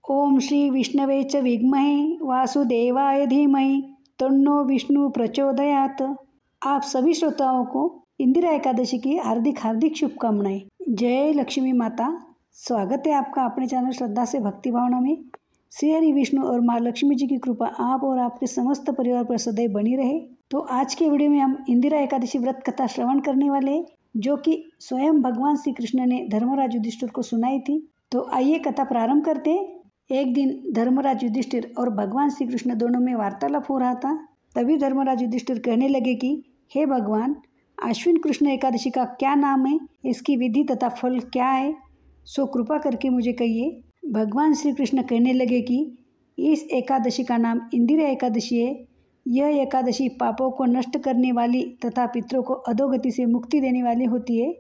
ओम श्री विष्णवे च विद्महे वासुदेवाय धीमहि तन्नो विष्णु प्रचोदयात। आप सभी श्रोताओं को इंदिरा एकादशी की हार्दिक हार्दिक शुभकामनाएं। जय लक्ष्मी माता। स्वागत है आपका अपने चैनल श्रद्धा से भक्ति भावना में। श्री हरि विष्णु और माँ लक्ष्मी जी की कृपा आप और आपके समस्त परिवार पर सदैव बनी रहे। तो आज के वीडियो में हम इंदिरा एकादशी व्रत कथा श्रवण करने वाले हैं, जो कि स्वयं भगवान श्री कृष्ण ने धर्मराज युधिष्ठिर को सुनाई थी। तो आइए कथा प्रारंभ करते हैं। एक दिन धर्मराज युधिष्ठिर और भगवान श्री कृष्ण दोनों में वार्तालाप हो रहा था। तभी धर्मराज युधिष्ठिर कहने लगे कि हे भगवान, आश्विन कृष्ण एकादशी का क्या नाम है, इसकी विधि तथा फल क्या है, सो कृपा करके मुझे कहिए। भगवान श्री कृष्ण कहने लगे कि इस एकादशी का नाम इंदिरा एकादशी है। यह एकादशी पापों को नष्ट करने वाली तथा पितरों को अधोगति से मुक्ति देने वाली होती है।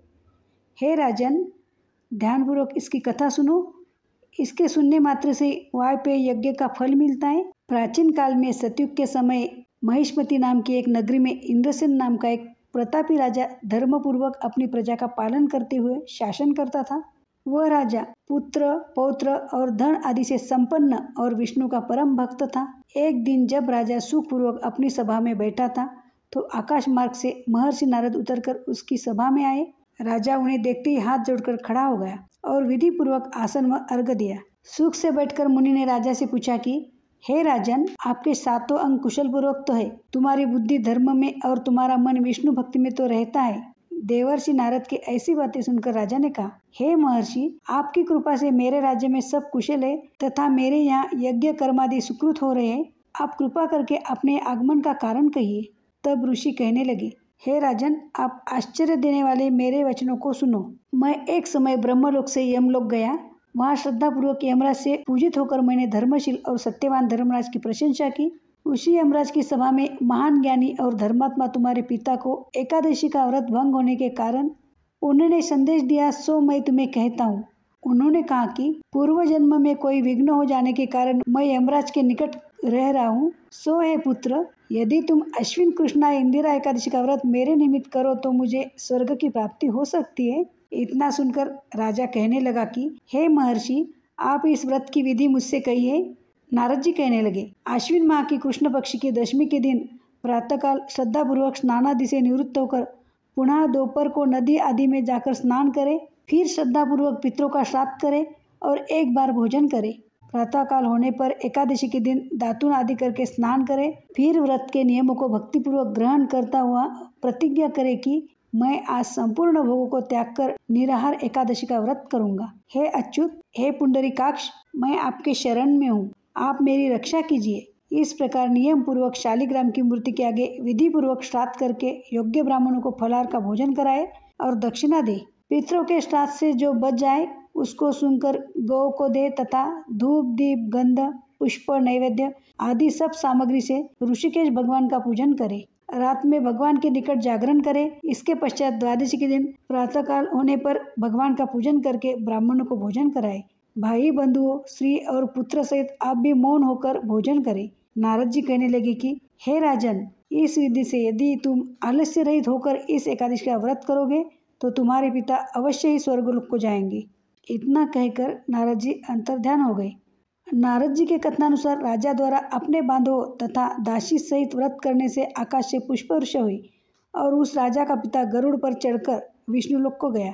हे राजन, ध्यानपूर्वक इसकी कथा सुनो। इसके सुनने मात्र से वायपेय यज्ञ का फल मिलता है। प्राचीन काल में सतयुग के समय महिष्मती नाम की एक नगरी में इंद्रसेन नाम का एक प्रतापी राजा धर्मपूर्वक अपनी प्रजा का पालन करते हुए शासन करता था। वह राजा पुत्र, पौत्र और धन आदि से संपन्न और विष्णु का परम भक्त था। एक दिन जब राजा सुखपूर्वक अपनी सभा में बैठा था, तो आकाश मार्ग से महर्षि नारद उतरकर उसकी सभा में आए। राजा उन्हें देखते ही हाथ जोड़कर खड़ा हो गया और विधि पूर्वक आसन व अर्घ दिया। सुख से बैठकर मुनि ने राजा से पूछा कि हे राजन, आपके सातों अंग कुशल पूर्वक तो है, तुम्हारी बुद्धि धर्म में और तुम्हारा मन विष्णु भक्ति में तो रहता है। देवर्षि नारद की ऐसी बातें सुनकर राजा ने कहा, हे महर्षि, आपकी कृपा से मेरे राज्य में सब कुशल है तथा मेरे यहाँ यज्ञ कर्मादि सुकृत हो रहे हैं। आप कृपा करके अपने आगमन का कारण कहिए। तब ऋषि कहने लगे, हे राजन, आप आश्चर्य देने वाले मेरे वचनों को सुनो। मैं एक समय ब्रह्मलोक से यमलोक गया। वहाँ श्रद्धापूर्वक यमराज से पूजित होकर मैंने धर्मशील और सत्यवान धर्मराज की प्रशंसा की। उसी यमराज की सभा में महान ज्ञानी और धर्मात्मा तुम्हारे पिता को एकादशी का व्रत भंग होने के कारण उन्होंने संदेश दिया, सो मैं तुम्हें कहता हूँ। उन्होंने कहा कि पूर्व जन्म में कोई विघ्न हो जाने के कारण मैं यमराज के निकट रह रहा हूँ। सो है पुत्र, यदि तुम अश्विन कृष्णा इंदिरा एकादशी का व्रत मेरे निमित्त करो तो मुझे स्वर्ग की प्राप्ति हो सकती है। इतना सुनकर राजा कहने लगा कि हे महर्षि, आप इस व्रत की विधि मुझसे कहिए। नारद जी कहने लगे, आश्विन माह की कृष्ण पक्ष की दशमी के दिन प्रातःकाल श्रद्धापूर्वक स्नानादि से निवृत्त होकर पुनः दोपहर को नदी आदि में जाकर स्नान करें। फिर श्रद्धापूर्वक पितरों का श्राद्ध करें और एक बार भोजन करें। प्रातःकाल होने पर एकादशी के दिन दातुन आदि करके स्नान करें। फिर व्रत के नियमों को भक्तिपूर्वक ग्रहण करता हुआ प्रतिज्ञा करे कि मैं आज संपूर्ण भोगों को त्याग कर निराहार एकादशी का व्रत करूंगा। हे अच्युत, हे पुंडरीकाक्ष, मैं आपके शरण में हूँ, आप मेरी रक्षा कीजिए। इस प्रकार नियम पूर्वक शालिग्राम की मूर्ति के आगे विधि पूर्वक श्राद्ध करके योग्य ब्राह्मणों को फलाहार का भोजन कराए और दक्षिणा दे। पितरों के श्राद्ध से जो बच जाए उसको सुनकर गौ को दे तथा धूप, दीप, गंध, पुष्प, नैवेद्य आदि सब सामग्री से ऋषिकेश भगवान का पूजन करे। रात में भगवान के निकट जागरण करे। इसके पश्चात द्वादशी के दिन प्रातःकाल होने पर भगवान का पूजन करके ब्राह्मणों को भोजन कराए। भाई, बंधुओं, स्त्री और पुत्र सहित आप भी मौन होकर भोजन करें। नारद जी कहने लगे कि हे राजन, इस विधि से यदि तुम आलस्य रहित होकर इस एकादशी का व्रत करोगे तो तुम्हारे पिता अवश्य ही स्वर्गलोक को जाएंगे। इतना कहकर नारद जी अंतर्ध्यान हो गए। नारद जी के कथनानुसार राजा द्वारा अपने बांधवों तथा दासी सहित व्रत करने से आकाश से पुष्प वर्षा हुई और उस राजा का पिता गरुड़ पर चढ़कर विष्णुलोक को गया।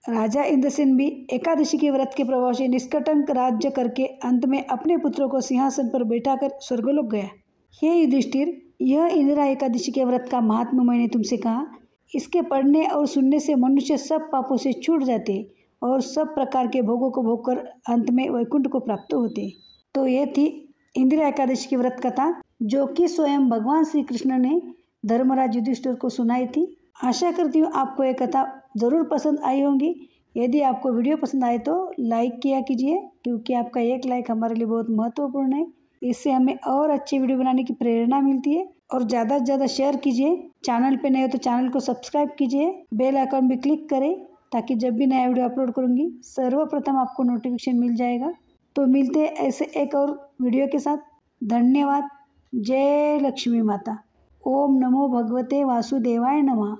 राजा इंद्रसेन भी एकादशी के व्रत के प्रभाव से निष्कंटक राज्य करके अंत में अपने पुत्रों को सिंहासन पर बैठाकर स्वर्गलोक गया। हे युधिष्ठिर, यह इंदिरा एकादशी के व्रत का महात्म्य मैंने तुमसे कहा। इसके पढ़ने और सुनने से मनुष्य सब पापों से छूट जाते और सब प्रकार के भोगों को भोगकर अंत में वैकुंठ को प्राप्त होते। तो ये थी इंदिरा एकादशी की व्रत कथा, जो कि स्वयं भगवान श्री कृष्ण ने धर्मराज युधिष्ठिर को सुनाई थी। आशा करती हूँ आपको ये कथा ज़रूर पसंद आई होंगी। यदि आपको वीडियो पसंद आए तो लाइक किया कीजिए, क्योंकि आपका एक लाइक हमारे लिए बहुत महत्वपूर्ण है। इससे हमें और अच्छी वीडियो बनाने की प्रेरणा मिलती है। और ज़्यादा से ज़्यादा शेयर कीजिए। चैनल पे नए हो तो चैनल को सब्सक्राइब कीजिए, बेल आइकन भी क्लिक करें, ताकि जब भी नया वीडियो अपलोड करूँगी सर्वप्रथम आपको नोटिफिकेशन मिल जाएगा। तो मिलते हैं ऐसे एक और वीडियो के साथ। धन्यवाद। जय लक्ष्मी माता। ओम नमो भगवते वासुदेवाय नमः।